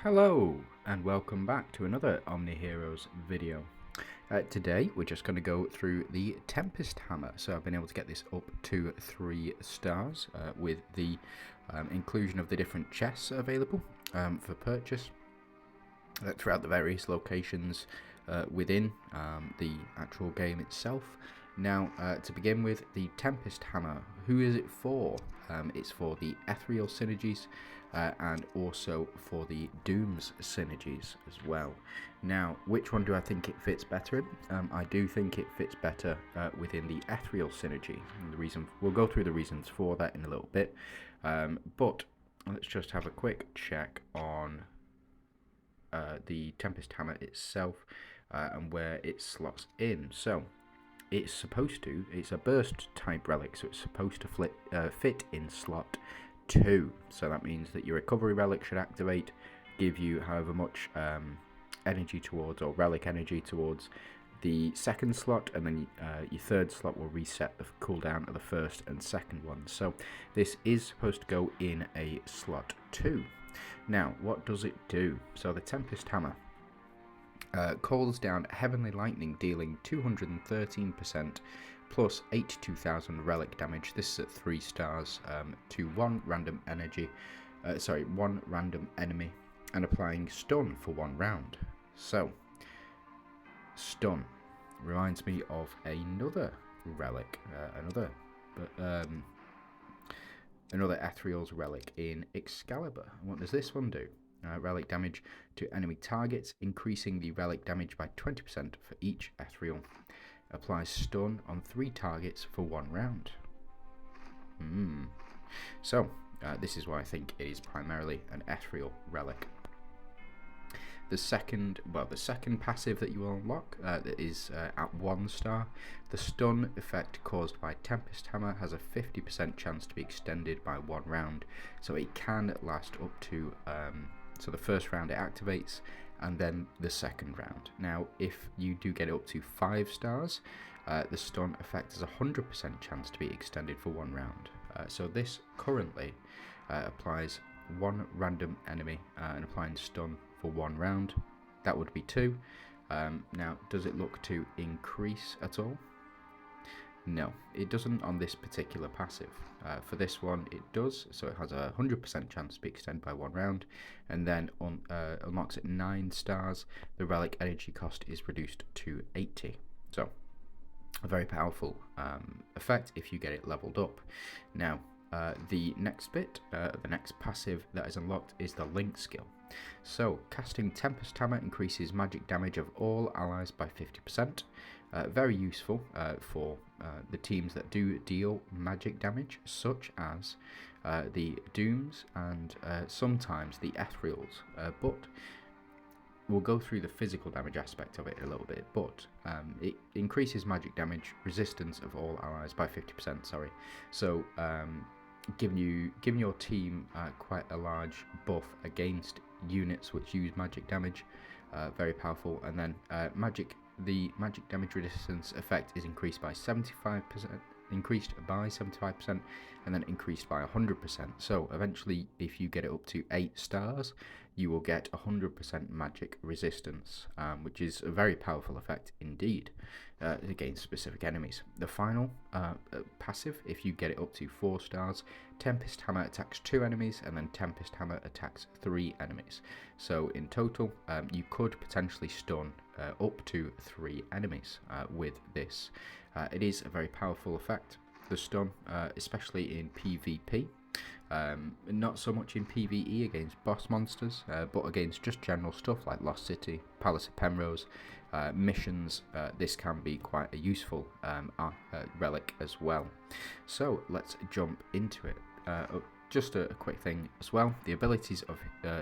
Hello and welcome back to another Omniheroes video. Today we're just going to go through the Tempest hammer. So I've been able to get this up to 3 stars with the inclusion of the different chests available for purchase throughout the various locations within the actual game itself. Now, to begin with, the Tempest hammer, who is it for? It's for the ethereal synergies and also for the Dooms synergies as well. Now, which one do I think it fits better in? I do think it fits better within the ethereal synergy. And the reason we'll go through the reasons for that in a little bit, but let's just have a quick check on the Tempest hammer itself and where it slots in. So it's a burst type relic, so it's supposed to fit in slot 2. So that means that your recovery relic should activate, give you however much energy towards, or relic energy towards the second slot, and then your third slot will reset the cooldown of the first and second one. So this is supposed to go in a slot 2. Now, what does it do? So the Tempest hammer calls down Heavenly Lightning, dealing 213% plus 82,000 relic damage. This is at 3 stars to one random enemy, and applying stun for 1 round. So, stun reminds me of another relic, another Ethereal's relic in Excalibur. What does this one do? Relic damage to enemy targets, increasing the relic damage by 20% for each ethereal. Applies stun on 3 targets for 1 round. So, this is why I think it is primarily an ethereal relic. The second passive that you will unlock that is at 1 star. The stun effect caused by Tempest hammer has a 50% chance to be extended by 1 round, so it can last up to so the first round it activates, and then the second round. Now, if you do get it up to 5 stars, the stun effect has a 100% chance to be extended for 1 round. So this currently applies 1 random enemy and applying stun for 1 round. That would be 2. Now, does it look to increase at all? No, it doesn't on this particular passive. For this one, it does, so it has a 100% chance to be extended by 1 round, and then unlocks at 9 stars, the relic energy cost is reduced to 80. So, a very powerful effect if you get it leveled up. Now, the next passive that is unlocked is the Link skill. So, casting Tempest hammer increases magic damage of all allies by 50%. Very useful for the teams that do deal magic damage, such as the Dooms and sometimes the Ethereals. But we'll go through the physical damage aspect of it a little bit. But it increases magic damage resistance of all allies by 50%. Sorry, so giving your team quite a large buff against units which use magic damage. Very powerful. And then the magic damage resistance effect is increased by 75%, and then increased by 100%. So eventually, if you get it up to 8 stars, you will get 100% magic resistance, which is a very powerful effect indeed against specific enemies. The final passive, if you get it up to 4 stars, Tempest hammer attacks 2 enemies, and then Tempest hammer attacks 3 enemies. So in total, you could potentially stun up to 3 enemies with this. It is a very powerful effect, the stun, especially in PvP. Not so much in PvE against boss monsters, but against just general stuff like Lost City, Palace of Penrose, missions. This can be quite a useful relic as well. So let's jump into it. Just a quick thing as well, the abilities of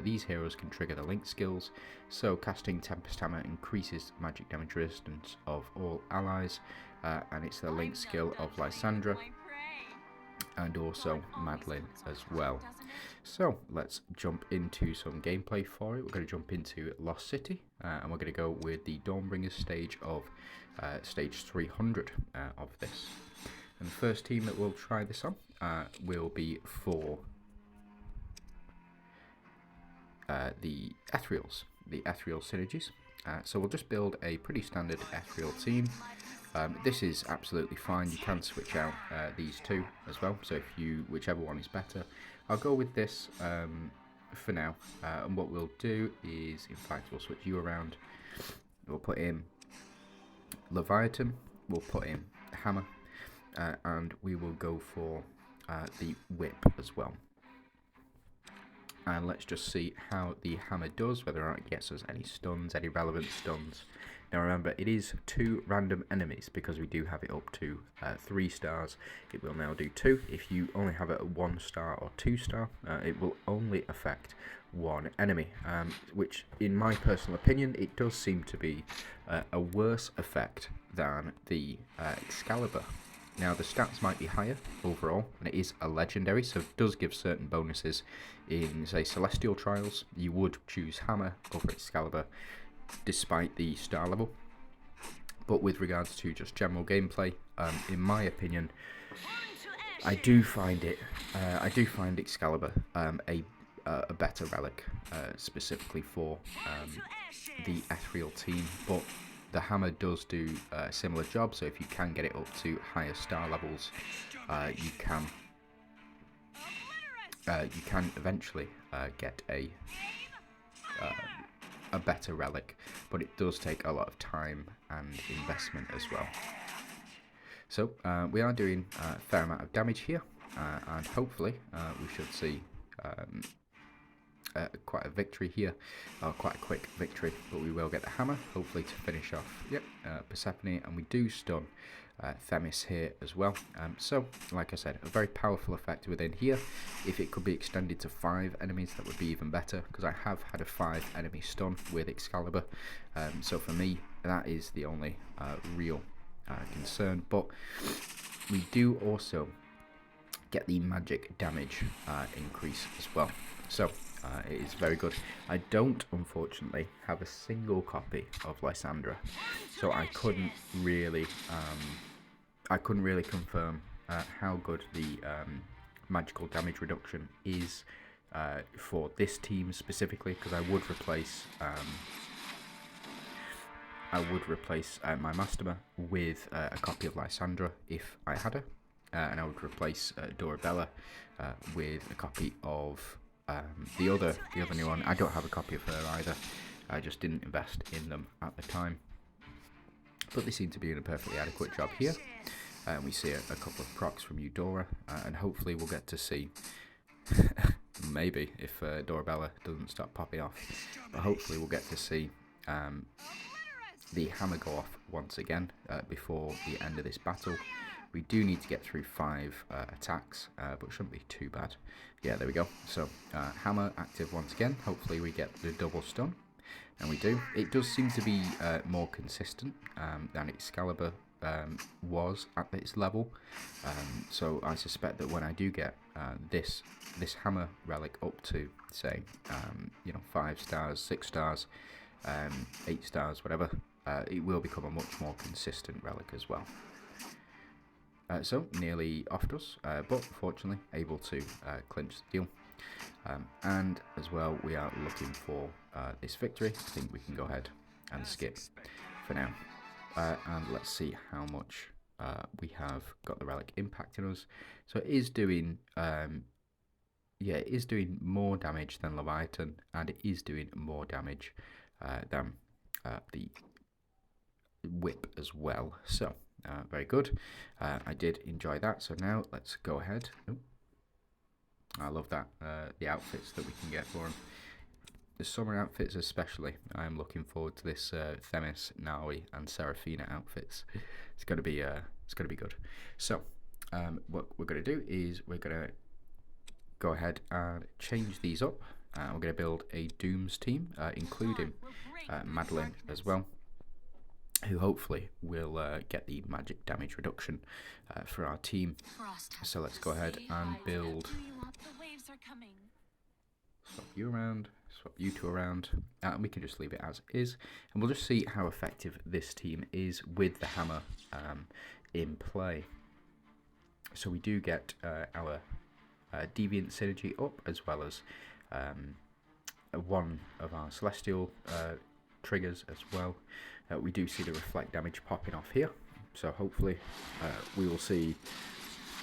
these heroes can trigger the Link skills. So casting Tempest hammer increases magic damage resistance of all allies, and it's the Link skill of Lysandra and also Madeline as well. So let's jump into some gameplay for it. We're going to jump into Lost City, and we're going to go with the Dawnbringers stage of stage 300 of this. And the first team that we'll try this on will be for the ethereal synergies. So we'll just build a pretty standard ethereal team. This is absolutely fine. You can switch out these two as well. So if whichever one is better, I'll go with this for now. And what we'll do is, in fact, we'll switch you around. We'll put in Leviathan. We'll put in Hammer, and we will go for the Whip as well. And let's just see how the Hammer does, whether or not it gets us any stuns, any relevant stuns. Now remember, it is 2 random enemies because we do have it up to 3 stars. It will now do 2. If you only have it at 1 star or 2 star, it will only affect 1 enemy, which in my personal opinion, it does seem to be a worse effect than the Excalibur. Now the stats might be higher overall, and it is a legendary, so it does give certain bonuses. In, say, Celestial Trials, you would choose Hammer over Excalibur, despite the star level. But with regards to just general gameplay, in my opinion, I do find Excalibur a better relic, specifically for the ethereal team. But the Hammer does do a similar job, so if you can get it up to higher star levels, you can eventually get a better relic, but it does take a lot of time and investment as well. So we are doing a fair amount of damage here, and hopefully we should see quite a victory here, quite a quick victory, but we will get the Hammer, hopefully to finish off Persephone, and we do stun Themis here as well. So, like I said, a very powerful effect within here. If it could be extended to 5 enemies, that would be even better, because I have had a 5 enemy stun with Excalibur. So for me, that is the only real concern. But we do also get the magic damage increase as well. So it is very good. I don't, unfortunately, have a single copy of Lysandra, so I couldn't really confirm how good the magical damage reduction is for this team specifically, because I would replace my Master with a copy of Lysandra if I had her, and I would replace Dorabella with a copy of the other new one. I don't have a copy of her either. I just didn't invest in them at the time. But they seem to be doing a perfectly adequate job here. We see a couple of procs from Eudora, and hopefully we'll get to see, maybe if Dorabella doesn't start popping off, but hopefully we'll get to see the Hammer go off once again before the end of this battle. We do need to get through 5 attacks, but it shouldn't be too bad. Yeah, there we go. So Hammer active once again. Hopefully we get the double stun, and we do. It does seem to be more consistent than Excalibur was at its level. So I suspect that when I do get this Hammer relic up to, say, 5 stars, 6 stars, 8 stars, whatever, it will become a much more consistent relic as well. So nearly offed us, but fortunately able to clinch the deal. And as well, we are looking for this victory. I think we can go ahead and skip for now. And let's see how much we have got the relic impacting us. So it is doing, it is doing more damage than Leviathan, and it is doing more damage than the Whip as well. So very good. I did enjoy that. So now let's go ahead. Ooh. I love that, the outfits that we can get for him. The summer outfits especially. I am looking forward to this Themis, Naui, and Seraphina outfits. It's gonna be good. So what we're gonna do is we're gonna go ahead and change these up. We're gonna build a Dooms team, including Madeline as well, who hopefully will get the magic damage reduction for our team. So let's go ahead and build. Swap you around, swap you two around, and we can just leave it as is, and we'll just see how effective this team is with the Hammer in play. So we do get our Deviant synergy up, as well as one of our celestial triggers as well. We do see the reflect damage popping off here, so hopefully we will see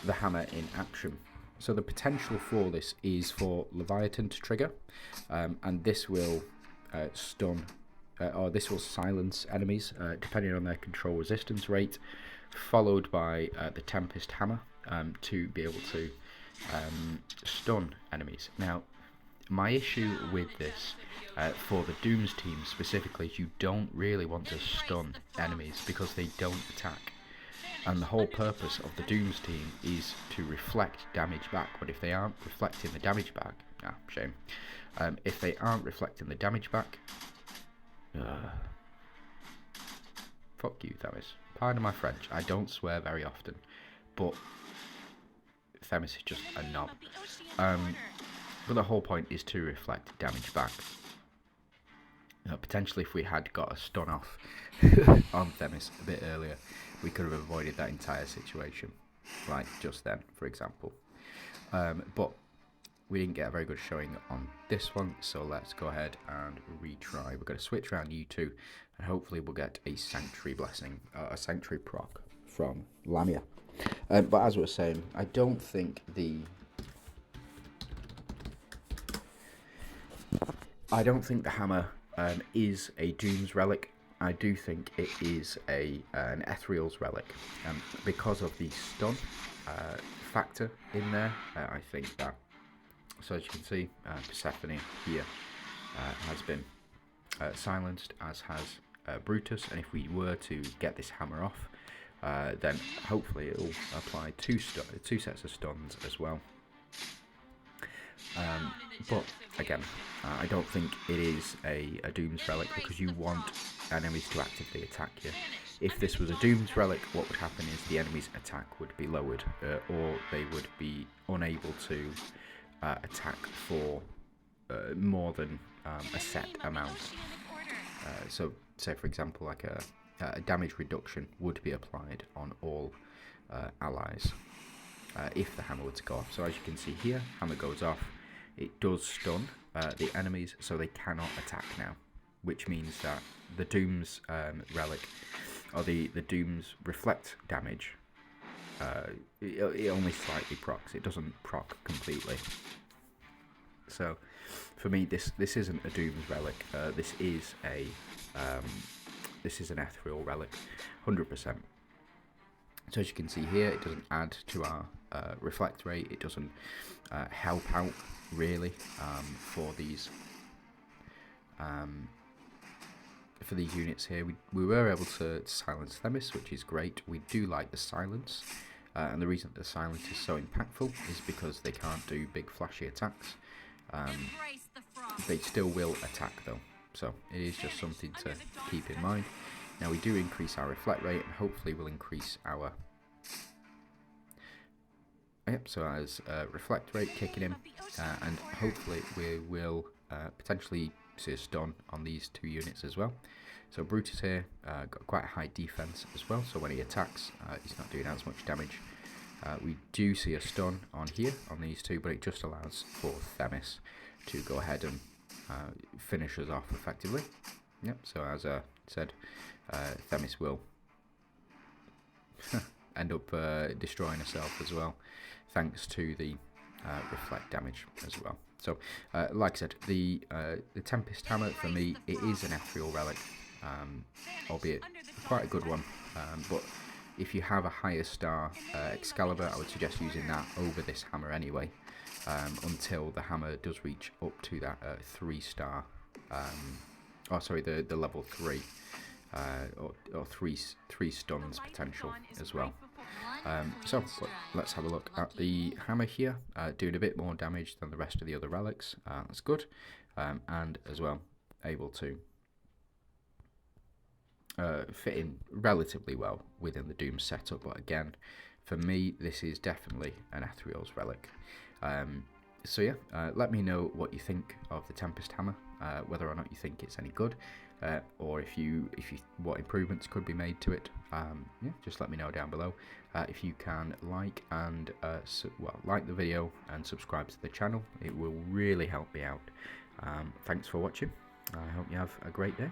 the hammer in action. So the potential for this is for Leviathan to trigger, and this will stun, or this will silence enemies depending on their control resistance rate, followed by the Tempest hammer to be able to stun enemies. Now, my issue with this for the Dooms team specifically is you don't really want to stun enemies because they don't attack. And the whole purpose of the Dooms team is to reflect damage back, but if they aren't reflecting the damage back, shame. If they aren't reflecting the damage back, fuck you, Themis. Pardon my French, I don't swear very often, but Themis is just a knob. But the whole point is to reflect damage back. Potentially if we had got a stun off on Themis a bit earlier, we could have avoided that entire situation, like just then, for example. But we didn't get a very good showing on this one, so let's go ahead and retry. We're going to switch around U2, and hopefully we'll get a Sanctuary Blessing, a Sanctuary proc from Lamia. But as we were saying, I don't think the hammer is a Doom's Relic. I do think it is an Ethereal's Relic, because of the stun factor in there. I think that, so as you can see, Persephone here has been silenced, as has Brutus, and if we were to get this hammer off, then hopefully it will apply two sets of stuns as well. But again, I don't think it is a Doom's Relic because you want enemies to actively attack you. If this was a Doom's Relic, what would happen is the enemy's attack would be lowered, or they would be unable to attack for more than a set amount. So, say for example, like a damage reduction would be applied on all allies if the hammer were to go off. So as you can see here, hammer goes off. It does stun the enemies, so they cannot attack now, which means that the Doom's Relic, or the Doom's reflect damage, it only slightly procs. It doesn't proc completely. So for me, this isn't a Doom's Relic. This is an Ethereal Relic, 100%. So as you can see here, it doesn't add to our reflect rate. It doesn't help out really for these units here. We were able to silence Themis, which is great. We do like the silence, and the reason that the silence is so impactful is because they can't do big flashy attacks. They still will attack though, so it is just something to keep in mind. Now we do increase our reflect rate, and hopefully we'll increase our so as reflect rate kicking in, and hopefully we will potentially see a stun on these two units as well. So Brutus here got quite a high defense as well, so when he attacks he's not doing as much damage. We do see a stun on here on these two, but it just allows for Themis to go ahead and finish us off effectively. Yep, so as I said, Themis will end up destroying herself as well, thanks to the reflect damage as well. So, like I said, the Tempest hammer for me, it is an Ethereal Relic, albeit quite a good one. But if you have a higher star Excalibur, I would suggest using that over this hammer anyway, until the hammer does reach up to that 3-star. The level 3, or three stuns potential as well. So let's have a look at the hammer here, doing a bit more damage than the rest of the other relics. That's good, and as well able to fit in relatively well within the Doom setup. But again, for me, this is definitely an Ethereal's Relic. So yeah, let me know what you think of the Tempest hammer, whether or not you think it's any good, or if you what improvements could be made to it. Yeah, just let me know down below. If you can like and like the video and subscribe to the channel, it will really help me out. Thanks for watching. I hope you have a great day.